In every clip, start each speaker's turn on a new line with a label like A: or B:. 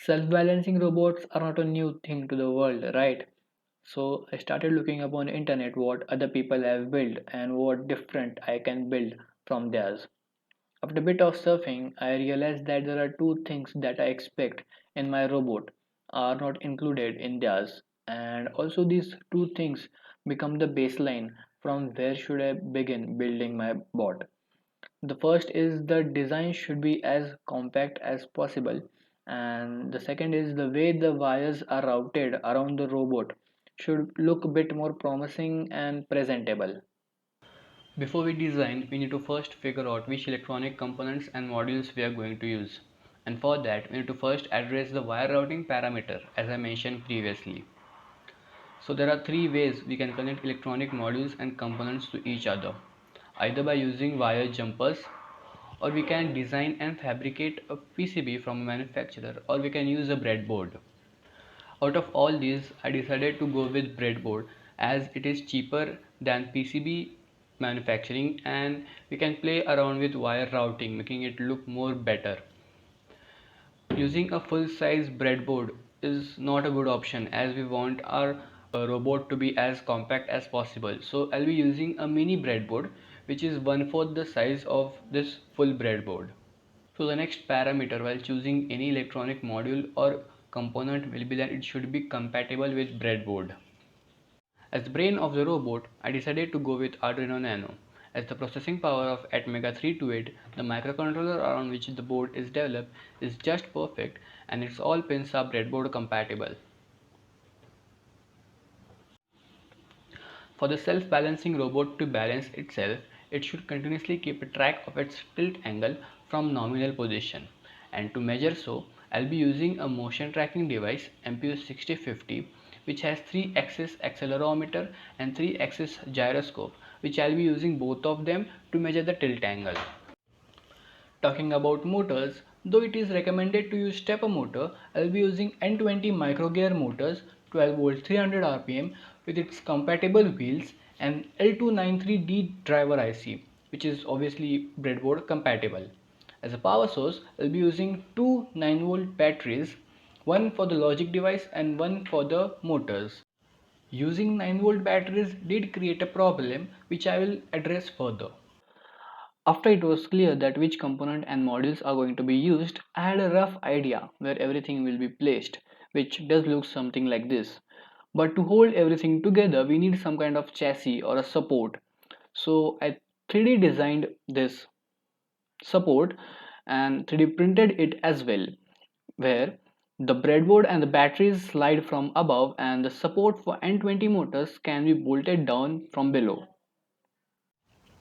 A: Self-balancing robots are not a new thing to the world, right? So I started looking up on internet what other people have built and what different I can build from theirs. After a bit of surfing, I realized that there are two things that I expect in my robot are not included in theirs, and also these two things become the baseline from where should I begin building my bot. The first is the design should be as compact as possible, and the second is the way the wires are routed around the robot should look a bit more promising and presentable. Before we design, we need to first figure out which electronic components and modules we are going to use. And for that, we need to first address the wire routing parameter as I mentioned previously. So there are three ways we can connect electronic modules and components to each other. Either by using wire jumpers, or we can design and fabricate a PCB from a manufacturer, or we can use a breadboard. Out of all these, I decided to go with breadboard as it is cheaper than PCB manufacturing, and we can play around with wire routing, making it look more better. Using a full size breadboard is not a good option as we want our robot to be as compact as possible. So I'll be using a mini breadboard which is 1/4 the size of this full breadboard. So the next parameter while choosing any electronic module or component will be that it should be compatible with breadboard. As the brain of the robot, I decided to go with Arduino Nano. As the processing power of Atmega 328, the microcontroller around which the board is developed is just perfect and its all pins are breadboard compatible. For the self-balancing robot to balance itself, it should continuously keep a track of its tilt angle from nominal position. And to measure so, I'll be using a motion tracking device MPU6050 which has 3-axis accelerometer and 3-axis gyroscope, which I'll be using both of them to measure the tilt angle. Talking about motors, though it is recommended to use stepper motor, I will be using N20 microgear motors 12 volt 300 rpm with its compatible wheels and L293D driver IC, which is obviously breadboard compatible. As a power source, I will be using two 9 volt batteries, one for the logic device and one for the motors. Using 9 volt batteries did create a problem which I will address further. After it was clear that which component and modules are going to be used, I had a rough idea where everything will be placed, which does look something like this. But to hold everything together, we need some kind of chassis or a support. So I 3D designed this support and 3D printed it as well, where the breadboard and the batteries slide from above and the support for N20 motors can be bolted down from below.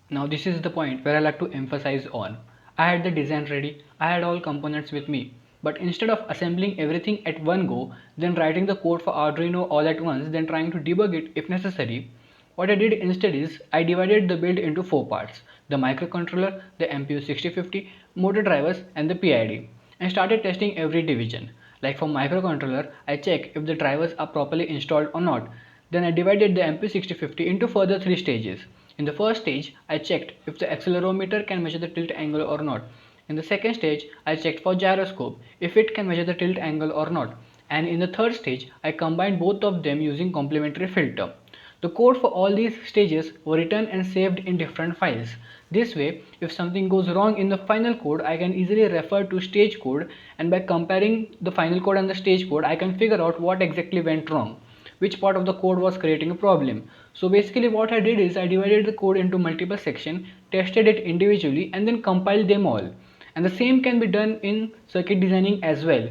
A: Now this is the point where I like to emphasize on. I had the design ready, I had all components with me, but instead of assembling everything at one go, then writing the code for Arduino all at once, then trying to debug it if necessary, what I did instead is I divided the build into four parts: the microcontroller, the MPU 6050, motor drivers and the PID, and started testing every division. Like for microcontroller, I check if the drivers are properly installed or not. Then I divided the MP6050 into further three stages. In the first stage, I checked if the accelerometer can measure the tilt angle or not. In the second stage, I checked for gyroscope, if it can measure the tilt angle or not. And in the third stage, I combined both of them using complementary filter. The code for all these stages were written and saved in different files. This way, if something goes wrong in the final code, I can easily refer to stage code, and by comparing the final code and the stage code, I can figure out what exactly went wrong, which part of the code was creating a problem. So basically what I did is I divided the code into multiple sections, tested it individually and then compiled them all. And the same can be done in circuit designing as well.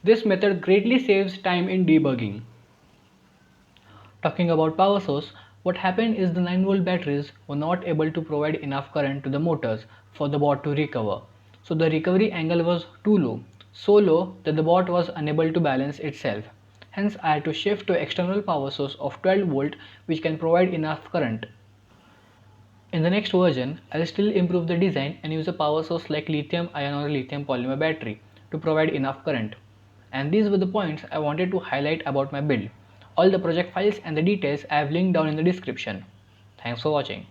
A: This method greatly saves time in debugging. Talking about power source, what happened is the 9 volt batteries were not able to provide enough current to the motors for the board to recover. So the recovery angle was too low, so low that the board was unable to balance itself. Hence I had to shift to external power source of 12 volt which can provide enough current. In the next version, I'll still improve the design and use a power source like lithium ion or lithium polymer battery to provide enough current. And these were the points I wanted to highlight about my build. All the project files and the details I have linked down in the description. Thanks for watching.